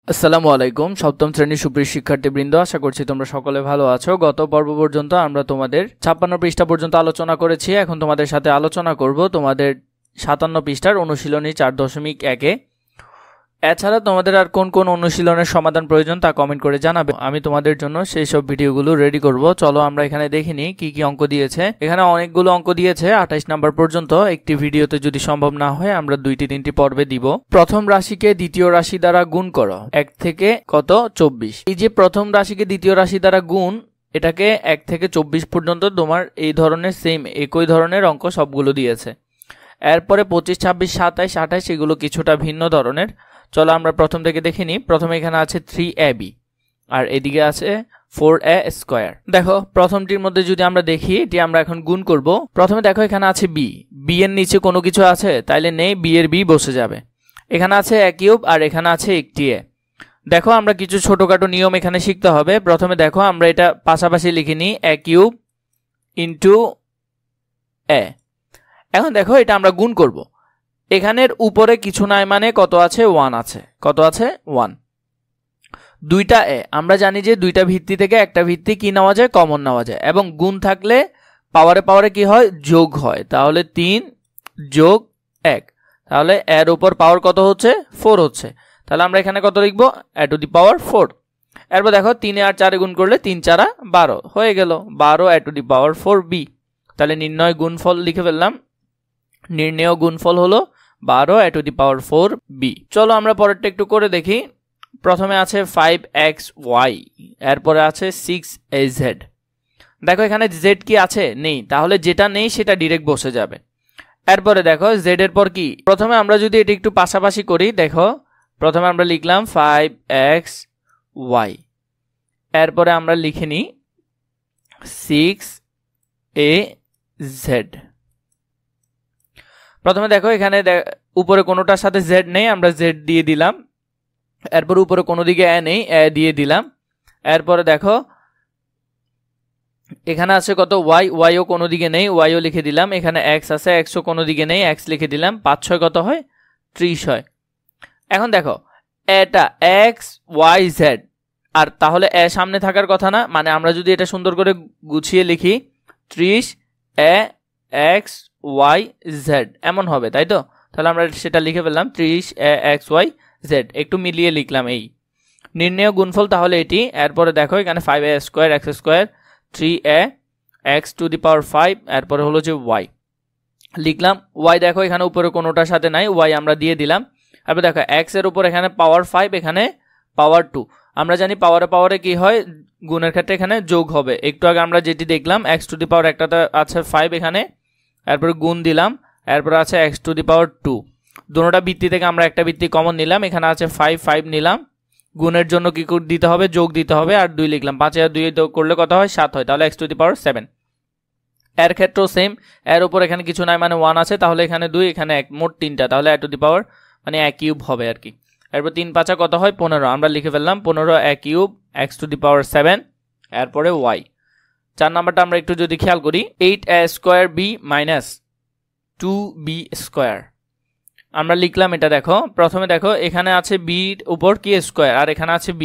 আসসালামু আলাইকুম সপ্তম শ্রেণীর সুপ্রিয় শিক্ষার্থীবৃন্দ, আশা করছি তোমরা সকলে ভালো আছো। গত পর্ব পর্যন্ত আমরা তোমাদের 56 পৃষ্ঠা পর্যন্ত আলোচনা করেছি। এখন তোমাদের সাথে আলোচনা করব তোমাদের 57 পৃষ্ঠার অনুশীলনী 4.1-এ। এছাড়া তোমাদের আর কোন কোন অনুশীলনের সমাধান প্রয়োজন তা কমেন্ট করে জানাবে। আমি তোমাদের জন্য সেই সব ভিডিওগুলো রেডি করব। চলো আমরা এখানে দেখে নিই কি কি অঙ্ক দিয়েছে। এখানে অনেকগুলো অঙ্ক দিয়েছে, 28 নাম্বার পর্যন্ত। একটি ভিডিওতে যদি সম্ভব না হয় আমরা 2-3টি পর্বে দিব। প্রথম রাশিকে দ্বিতীয় রাশি দ্বারা গুণ করো। 1 থেকে কত 24। এই যে প্রথম রাশিকে দ্বিতীয় রাশি দ্বারা গুণ, এটাকে 1 থেকে 24 পর্যন্ত তোমার এই ধরনের সেম একই ধরনের অঙ্ক সবগুলো দিয়েছে। এরপরে 25, 26, 27, 28 এগুলো কিছুটা ভিন্ন ধরনের। চলো আমরা প্রথম থেকে দেখে নিই। প্রথমে এখানে আছে 3ab আর এদিকে আছে 4a স্কয়ার। দেখো প্রথমটির মধ্যে যদি আমরা দেখি, এটি আমরা এখন গুণ করব। প্রথমে দেখো এখানে আছে b এর নিচে কোনো কিছু আছে তাইলে নেই, b এর b বসে যাবে। এখানে আছে a কিউব আর এখানে আছে একটি a। দেখো আমরা কিছু ছোটখাটো নিয়ম এখানে শিখতে হবে। প্রথমে দেখো আমরা এটা পাশাপাশি লিখে নিই, a কিউব ইন্টু a। এখন দেখো এটা আমরা গুণ করব। এখানের উপরে কিছু নাই মানে কত আছে, 1 আছে। কত আছে, 1। দুইটা এ, আমরা জানি যে দুইটা ভিত্তি থেকে একটা ভিত্তি কি নেওয়া যায়, কমন নেওয়া যায়। এবং গুণ থাকলে পাওয়ারে পাওয়ারে কি হয়, যোগ হয়। তাহলে 3 যোগ 1, তাহলে এর উপর পাওয়ার কত হচ্ছে, 4 হচ্ছে। তাহলে আমরা এখানে কত লিখবো, a টু দি পাওয়ার 4। এরপর দেখো 3 আর 4 গুণ করলে 3 4 12 হয়ে গেল, 12 a two the power 4b। তাহলে নির্ণয় গুণফল লিখে ফেললাম। নির্ণেয় গুণফল হলো 12 a two the power 4b। চলো আমরা পরেরটা একটু করে দেখি। প্রথমে আছে 5xy, এরপরে আছে 6az। দেখো এখানে z কি আছে, নেই। তাহলে যেটা নেই সেটা ডিরেক্ট বসে যাবে। এরপরে দেখো z এর পর কি, প্রথমে আমরা যদি এটা একটু পাশাপাশি করি, দেখো প্রথমে আমরা লিখলাম 5xy, এরপরে আমরা লিখে নিই 6az। প্রথমে দেখো এখানে উপরে কোনোটার সাথে z নেই, আমরা z দিয়ে দিলাম। এরপর উপরে কোনো দিকে a নেই, a দিয়ে দিলাম। এরপরে দেখো এখানে আছে কত y, y ও কোনো দিকে নেই, y ও লিখে দিলাম। এখানে x আছে, x ও কোনো দিকে নেই, x লিখে দিলাম। 5 6 কত হয়, 30 হয়। এখন দেখো এটা x y z, আর তাহলে a সামনে থাকার কথা না। মানে আমরা যদি এটা সুন্দর করে গুছিয়ে লিখি 30 a x y z এমন হবে, তাই তো? তাহলে আমরা সেটা লিখে ফেললাম 30 a x y z, একটু মিলিয়ে লিখলাম এই। নির্ণেয় গুণফল তাহলে এটি। এরপরে দেখো এখানে 5a square x square 3a x to the power 5, এরপরে হলো যে y লিখলাম। y দেখো এখানে উপরে কোনোটার সাথে নাই, y আমরা দিয়ে দিলাম। এরপর দেখো x এর উপর এখানে পাওয়ার 5, এখানে পাওয়ার 2। আমরা জানি পাওয়ারে পাওয়ারে কি হয়, গুণের ক্ষেত্রে এখানে যোগ হবে। একটু আগে আমরা যেটি দেখলাম x টু দি পাওয়ার একটাতে আছে 5 এখানে, এরপরে গুণ দিলাম। এরপর আছে x টু দি পাওয়ার 2। দুটোটা ভিত্তি থেকে আমরা একটা ভিত্তি কমন নিলাম, এখানে আছে 5 5 নিলাম। গুণের জন্য কি দিতে হবে, যোগ দিতে হবে, আর 2 লিখলাম। 5 আর 2 করলে কত হয়, 7 হয়। তাহলে x টু দি পাওয়ার 7। এর ক্ষেত্রেও সেম, এর উপর এখানে কিছু নাই মানে 1 আছে, তাহলে এখানে 2, এখানে 1, মোট 3টা, তাহলে a টু দি পাওয়ার মানে a কিউব হবে আর কি। এরপর 3 5 কত হয়, 15। আমরা লিখে ফেললাম 15 a cube x to the power 7, এরপরে y। 4 নাম্বারটা আমরা একটু যদি খেয়াল করি, 8a square b minus 2b square. আমরা লিখলাম এটা। দেখো প্রথমে দেখো এখানে আছে b এর উপর কি স্কয়ার, আর এখানে আছে b,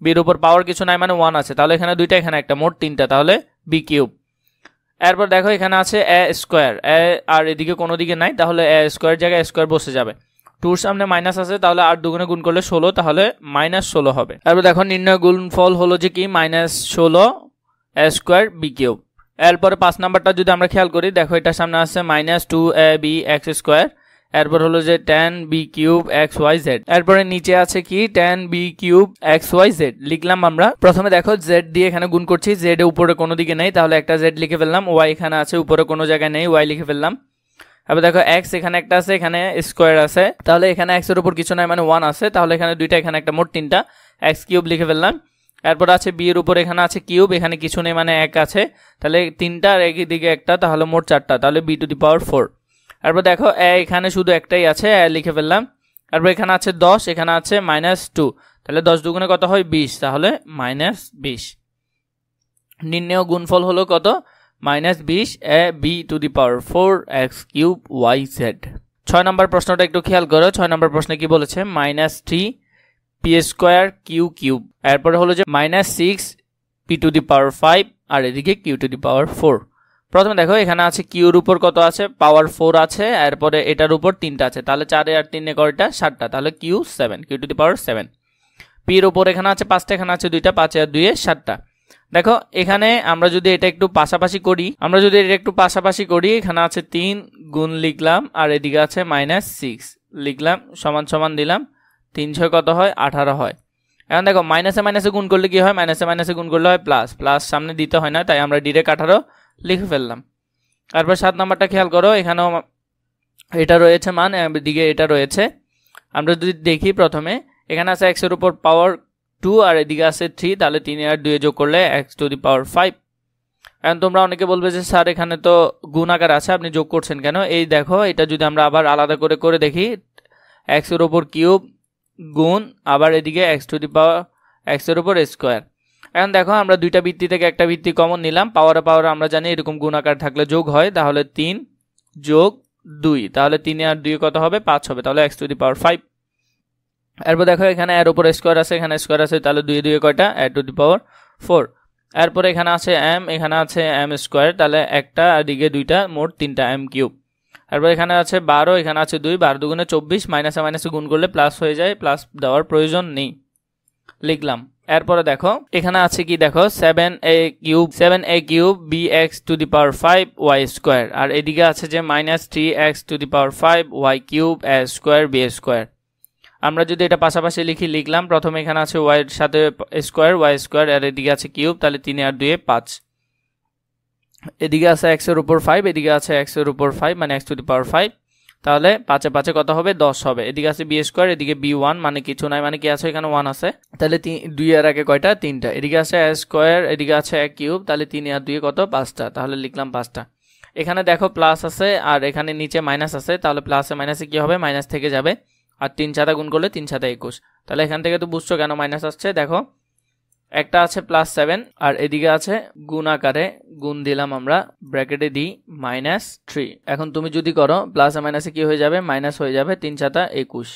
b এর উপর পাওয়ার কিছু নাই মানে 1 আছে, তাহলে এখানে 2টা এখানে একটা, মোট 3টা, তাহলে b কিউব। এরপর দেখো এখানে আছে a স্কয়ার, a আর এদিকে কোনো দিকে নাই, তাহলে a স্কয়ার জায়গায় স্কয়ার বসে যাবে। 2 সামনে মাইনাস আছে, তাহলে 8 দুগুণে গুণ করলে 16, তাহলে -16 হবে। এরপর দেখো নির্ণয় গুণফল হলো যে কি -16 a স্কয়ার b কিউব। এরপরে 5 নাম্বারটা যদি আমরা খেয়াল করি, দেখো এটা সামনে আছে -2ab x স্কয়ার, এরপর হলো যে tan b কিউব xyz। এরপরে নিচে আছে কি tan b কিউব xyz লিখলাম আমরা। প্রথমে দেখো z দিয়ে এখানে গুণ করছি, z এর উপরে কোনো দিকে নেই, তাহলে একটা z লিখে ফেললাম। y এখানে আছে, উপরে কোনো জায়গায় নেই, y লিখে ফেললাম। এবার দেখো x এখানে একটা আছে, এখানে স্কয়ার আছে, তাহলে এখানে x এর উপর কিছু নাই মানে 1 আছে, তাহলে এখানে 2টা, এখানে একটা, মোট 3টা, x কিউব লিখে ফেললাম। এরপর আছে b এর উপর এখানে আছে কিউব, এখানে কিছু নেই মানে 1 আছে, তাহলে 3টা আর একদিকে একটা, তাহলে মোট 4টা, তাহলে b টু দি পাওয়ার 4। এরপর দেখো এখানে শুধু একটাই আছে, লিখে ফেললাম। এরপর এখানে আছে 10, এখানে আছে -2, তাহলে 10 দুগুণে কত হয়, 20, তাহলে -20। নির্ণেয় গুণফল হলো কত, -20 a b two the power 4 x cube y z। 6 নম্বর প্রশ্নটা একটু খেয়াল করো। 6 নম্বর প্রশ্নে কি বলেছে, -3 p P square Q cube, এরপরে হলো যে -6 পি টু দি পাওয়ার 5, আর এদিকে কিউ টু দি পাওয়ার 4। প্রথমে দেখো এখানে আছে কিউর উপর কত আছে, পাওয়ার 4 আছে, এরপরে এটার উপর 3টা আছে, তাহলে 4 আর 3 কয়টা, 7টা, তাহলে Q 7, Q two the power 7। পির উপর এখানে আছে 5টা, এখানে আছে 2টা, 5 আর 2 7টা। দেখো এখানে আমরা যদি এটা একটু পাশাপাশি করি, এখানে আছে 3 গুণ লিখলাম, আর এদিকে আছে -6 লিখলাম, সমান সমান দিলাম, 3 6 কত হয়, 18 হয়। এখন দেখো মাইনাসে মাইনাসে গুণ করলে কি হয়, মাইনাসে মাইনাসে গুণ করলে হয় প্লাস, প্লাস সামনে দিতে হয় না, তাই আমরা ডিরেক্ট 18 লিখে ফেললাম। তারপর 7 নাম্বারটা খেয়াল করো, এখানেও এটা রয়েছে মান, এদিকে এটা রয়েছে। আমরা যদি দেখি প্রথমে এখানে আছে x এর উপর পাওয়ার 2, আর এদিকে আছে 3, তাহলে 3 আর 2 যোগ করলে x টু দি পাওয়ার 5। এখন তোমরা অনেকে বলবে যে স্যার এখানে তো গুণ আকার আছে, আপনি যোগ করছেন কেন? এই দেখো এটা যদি আমরা আবার আলাদা করে দেখি, x এর উপর কিউব গুণ আবার এদিকে x to the power x এর উপর স্কোয়ার। এখন দেখো আমরা দুইটা ভিত্তি থেকে একটা ভিত্তি কমন নিলাম, পাওয়ারে আমরা জানি এরকম গুণ আকার থাকলে যোগ হয়, তাহলে 3 যোগ 2, তাহলে 3 আর 2 কত হবে, 5 হবে, তাহলে x টু দি পাওয়ার 5। এরপর দেখো এখানে এর উপর স্কোয়ার আছে, এখানে স্কোয়ার আছে, তাহলে 2 2 কয়টা, a টু দি পাওয়ার 4। এরপর এখানে আছে m, এখানে আছে m স্কোয়ার, তাহলে একটা আর দিকে 2টা, মোট 3টা m কিউব। এরপর এখানে আছে 12, এখানে আছে 2, 12 দুগুণে 24, মাইনাসে মাইনাসে গুণ করলে প্লাস হয়ে যায়, প্লাস দেওয়ার প্রয়োজন নেই, লিখলাম। এরপরে দেখো এখানে আছে কি, দেখো 7a cube bx to the power 5 y square, আর এদিকে আছে যে -3x to the power 5 y cube a square b square. আমরা যদি এটা পাশাপাশি লিখলাম, প্রথমে এখানে আছে y এর সাথে স্কোয়ার, y স্কোয়ার, আর এদিকে আছে কিউব, তাহলে 3 আর 2 5, এদিকে আছে x এর উপর 5, এদিকে আছে x এর উপর 5 মানে x টু দি পাওয়ার 5, তাহলে 5 এ 5 কত হবে, 10 হবে। এদিকে আছে b স্কোয়ার, এদিকে b1 মানে কিছু নাই, মানে কি আছে, এখানে 1 আছে, তাহলে 2 এর আগে কয়টা, 3টা। এদিকে আছে a স্কোয়ার, এদিকে আছে a কিউব, তাহলে 3 আর 2 কত, 5টা, তাহলে লিখলাম 5টা। এখানে দেখো প্লাস আছে আর এখানে নিচে মাইনাস আছে, তাহলে প্লাসে মাইনাসে কি হবে, মাইনাস থেকে যাবে, আর 3 7 গুণ করলে 3 7 21। তাহলে এখান থেকে তো বুঝছো কেন মাইনাস আসছে। দেখো একটা আছে +7, আর এদিকে আছে গুণ আকারে, গুণ দিলাম আমরা, ব্র্যাকেটে দিই -3। এখন তুমি যদি করো প্লাসে মাইনাসে কি হয়ে যাবে, মাইনাস হয়ে যাবে, 3 7 21।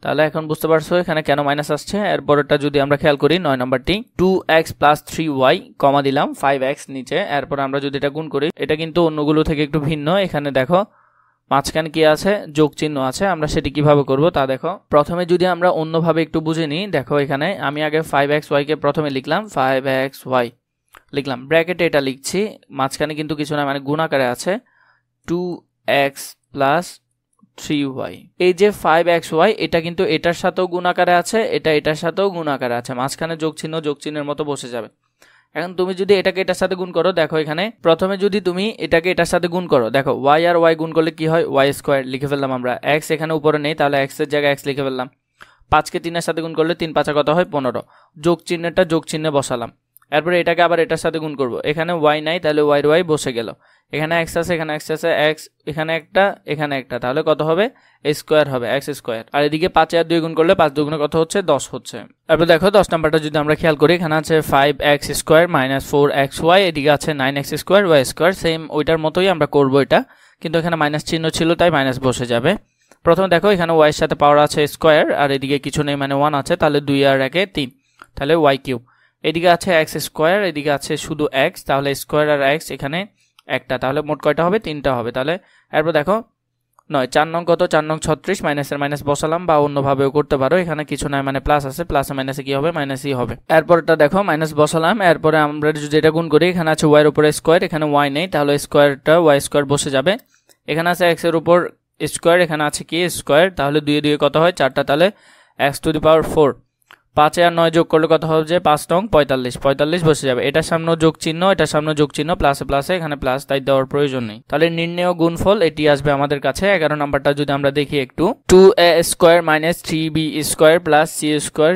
তাহলে এখন বুঝতে পারছো এখানে কেন মাইনাস আসছে। এরপরটা যদি আমরা খেয়াল করি 9 নাম্বারটি, 2x + 3y কমা দিলাম 5x নিচে। এরপর আমরা যদি এটা গুণ করি, এটা কিন্তু অন্যগুলো থেকে একটু ভিন্ন। এখানে দেখো মাঝখানে কি আছে, যোগ চিহ্ন আছে। আমরা সেটি কিভাবে করব তা দেখো। প্রথমে যদি আমরা অন্যভাবে একটু বুঝে নিই, দেখো এখানে আমি আগে 5xy কে প্রথমে লিখলাম, 5xy লিখলাম, ব্র্যাকেটে এটা লিখছি, মাঝখানে কিন্তু কিছু না, মানে গুণ আকারে আছে 2x + 3y। এই যে 5xy এটা কিন্তু এটার সাথেও গুণ আকারে আছে, এটা এটার সাথেও গুণ আকারে আছে, মাঝখানে যোগ চিহ্নের মতো বসে যাবে। এখন তুমি যদি এটাকে এটার সাথে গুণ করো, দেখো এখানে প্রথমে যদি তুমি এটাকে এটার সাথে গুণ করো, দেখো y আর y গুণ করলে কি হয়, y স্কোয়ার লিখে ফেললাম আমরা। x এখানে উপরে নেই, তাহলে x এর জায়গায় x লিখে ফেললাম। 5 কে 3 এর সাথে গুণ করলে 3 5 কত হয়, 15। যোগ চিহ্নটা যোগ চিহ্নে বসালাম। এরপরে এটাকে আবার এটার সাথে গুণ করব, এখানে y নাই, তাহলে y এর y বসে গেল। এখানে x আছে, এখানে x আছে, x এখানে একটা, এখানে একটা, তাহলে কত হবে, স্কোয়ার হবে, x স্কোয়ার। আর এদিকে 5 আর 2 গুণ করলে 5 দুগুণে কত হচ্ছে, 10 হচ্ছে। এরপর দেখো 10 নাম্বারটা যদি আমরা খেয়াল করি, এখানে আছে 5x স্কোয়ার - 4xy, এদিকে আছে 9x square y square. Same ওইটার মতোই আমরা করব এটা, কিন্তু এখানে মাইনাস চিহ্ন ছিল তাই মাইনাস বসে যাবে। প্রথমে দেখো এখানে y এর সাথে পাওয়ার আছে স্কোয়ার, আর এদিকে কিছু নেই মানে 1 আছে, তাহলে 2 আর 1 3, তাহলে y কিউব। এদিকে আছে x স্কোয়ার, এদিকে আছে শুধু x, তাহলে স্কোয়ার আর x এখানে একটা, তাহলে মোট কয়টা হবে, 3টা হবে। তাহলে এরপর দেখো 9 4 নং কত, 4 নং 36, মাইনাসের মাইনাস বসালাম, বা অন্যভাবেও করতে পারো, এখানে কিছু নাই মানে প্লাস আছে, প্লাসে মাইনাসে কি হবে, মাইনাসই হবে। এরপরটা দেখো মাইনাস বসালাম। এরপরে আমরা যদি এটা গুণ করি, এখানে আছে y এর উপরে স্কোয়ার, এখানে y নেই, তাহলে স্কোয়ারটা y স্কোয়ার বসে যাবে। এখানে আছে x এর উপর স্কোয়ার, এখানে আছে কি স্কোয়ার, তাহলে 2 2 কত হয়, 4টা, তাহলে x টু দি পাওয়ার 4। 5 আর 9 যোগ করলে কত হবে, যে 5 নং 45 বসে যাবে। এটার সামনে যোগ চিহ্ন, এটার সামনে যোগ চিহ্ন, প্লাসে প্লাসে, এখানে প্লাস, তাই দেওয়ার প্রয়োজন নেই। তাহলে নির্ণেয় গুণফল এটি আসবে আমাদের কাছে। 11 নাম্বারটা যদি আমরা দেখি একটু, 2a square - 3b square + c square,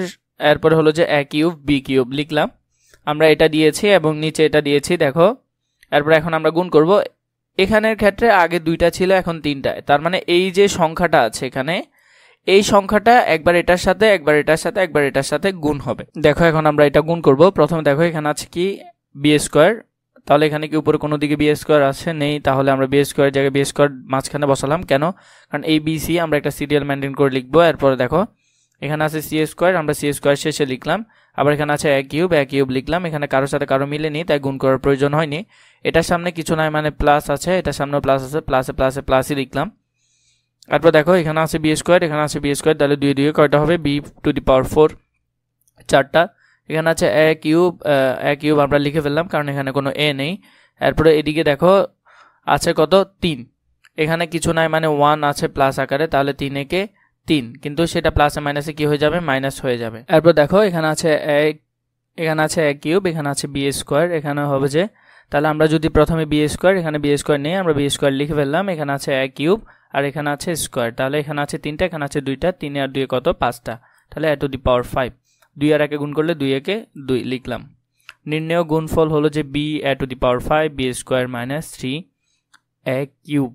এরপর হলো যে a কিউব b কিউব লিখলাম। আমরা এটা দিয়েছি এবং নিচে এটা দিয়েছি, দেখো। এরপর এখন আমরা গুণ করব। এখানের ক্ষেত্রে আগে 2টা ছিল, এখন 3টা, তার মানে এই যে সংখ্যাটা আছে এখানে, এই সংখ্যাটা একবার এটার সাথে, একবার এটার সাথে, একবার এটার সাথে গুণ হবে। দেখো এখন আমরা এটা গুণ করব। প্রথমে দেখো এখানে আছে কি b স্কোয়ার, তাহলে এখানে কি উপরে কোনো দিকে b স্কোয়ার আছে, নেই, তাহলে আমরা b স্কোয়ার জায়গায় b স্কোয়ার মাঝখানে বসালাম। কেন, কারণ এই bc আমরা একটা সিরিয়াল মেনটেন করে লিখবো। এরপরে দেখো এখানে আছে সি স্কোয়ার, আমরা সি স্কোয়ার শেষে লিখলাম। আবার এখানে আছে এ কিউব লিখলাম। এখানে কারোর সাথে কারো মিলেনি, তাই গুণ করার প্রয়োজন হয়নি। এটার সামনে কিছু নাই, মানে প্লাস আছে, এটার সামনেও প্লাস আছে, প্লাসে প্লাসে প্লাসই লিখলাম। তারপর দেখো এখানে আছে বি স্কোয়ার, এখানে আছে বি স্কোয়ার, তাহলে 2 2 কয়টা হবে, বি টু দি পাওয়ার 4 4টা। এখানে আছে এ কিউব আমরা লিখে ফেললাম কারণ এখানে কোনো এ নেই। এরপরে এদিকে দেখো আছে কত, 3। এখানে কিছু নাই, মানে 1 আছে প্লাস আকারে, তাহলে 3 একে 3, কিন্তু সেটা প্লাসে মাইনাসে কি হয়ে যাবে, মাইনাস হয়ে যাবে। এরপর দেখো এখানে আছে এ কিউব, এখানে আছে বি স্কোয়ার, এখানে হবে যে, তাহলে আমরা যদি প্রথমে বি স্কোয়ার, এখানে বি স্কোয়ার নেই, আমরা বি স্কোয়ার লিখে ফেললাম। এখানে আছে এ কিউব আর এখানে আছে স্কোয়ার, তাহলে এখানে আছে 3টা, এখানে আছে 2টা, 3 আর 2 কত, 5টা, তাহলে এ টু দি পাওয়ার 5। 2 আর 1 গুণ করলে 2 একে 2 লিখলাম। নির্ণেয় গুণফল হলো যে B A to the power 5 B square minus 3 A cube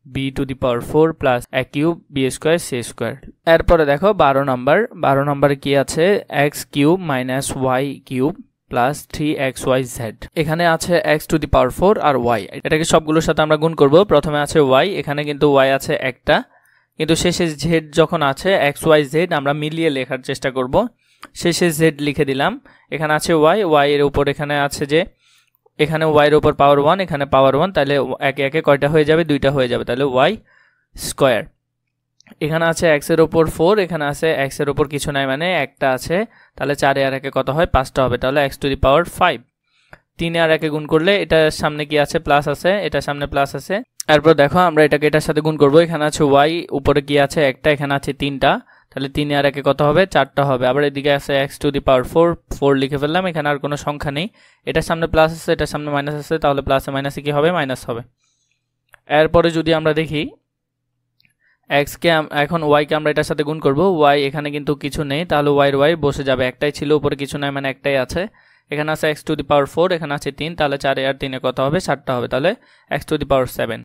B to the power 4 plus A cube B square C square. এরপরে দেখো 12 নম্বরে কি আছে, X cube minus Y cube plus 3xyz। এখানে আছে x টু দি পাওয়ার 4 আর y, এটাকে সবগুলোর সাথে আমরা গুণ করব। প্রথমে আছে y, এখানে কিন্তু y আছে একটা, কিন্তু শেষে z যখন আছে xyz আমরা মিলিয়ে লেখার চেষ্টা করব। শেষে z লিখে দিলাম। এখানে আছে y এর উপর, এখানে আছে যে, এখানে y এর উপর পাওয়ার 1, এখানে পাওয়ার 1, তাহলে একে একে কয়টা হয়ে যাবে, 2টা হয়ে যাবে, তাহলে y স্কোয়ার। এখানে আছে x এর উপর 4, এখানে আছে x এর উপর কিছু নাই, মানে একটা আছে, তাহলে 4 আর 1 কত হয়, 5টা হবে, তাহলে x টু দি পাওয়ার 5। 3 আর 1 গুণ করলে এটার সামনে কি আছে, প্লাস আছে, এটার সামনে প্লাস আছে। এরপর দেখো আমরা এটাকে এটার সাথে গুণ করব। এখানে আছে y, উপরে কি আছে একটা, এখানে আছে 3টা, তাহলে 3 আর 1 কত হবে, 4টা হবে। আবার এদিকে আছে x টু দি পাওয়ার 4 লিখে ফেললাম। এখানে আর কোনো সংখ্যা নেই, এটার সামনে প্লাস আছে, এটার সামনে মাইনাস আছে, তাহলে প্লাসে মাইনাসে কি হবে, মাইনাস হবে। এরপরে যদি আমরা দেখি এখন y কে আমরা এটার সাথে গুণ করব। y এখানে কিন্তু কিছু নেই, তাহলে y এর y বসে যাবে, একটাই ছিল, উপরে কিছু নাই, মানে একটাই আছে। এখানে আছে x টু দি পাওয়ার 4, এখানে আছে 3, তাহলে 4 আর 3 কত হবে, 7টা হবে, তাহলে x টু দি পাওয়ার 7।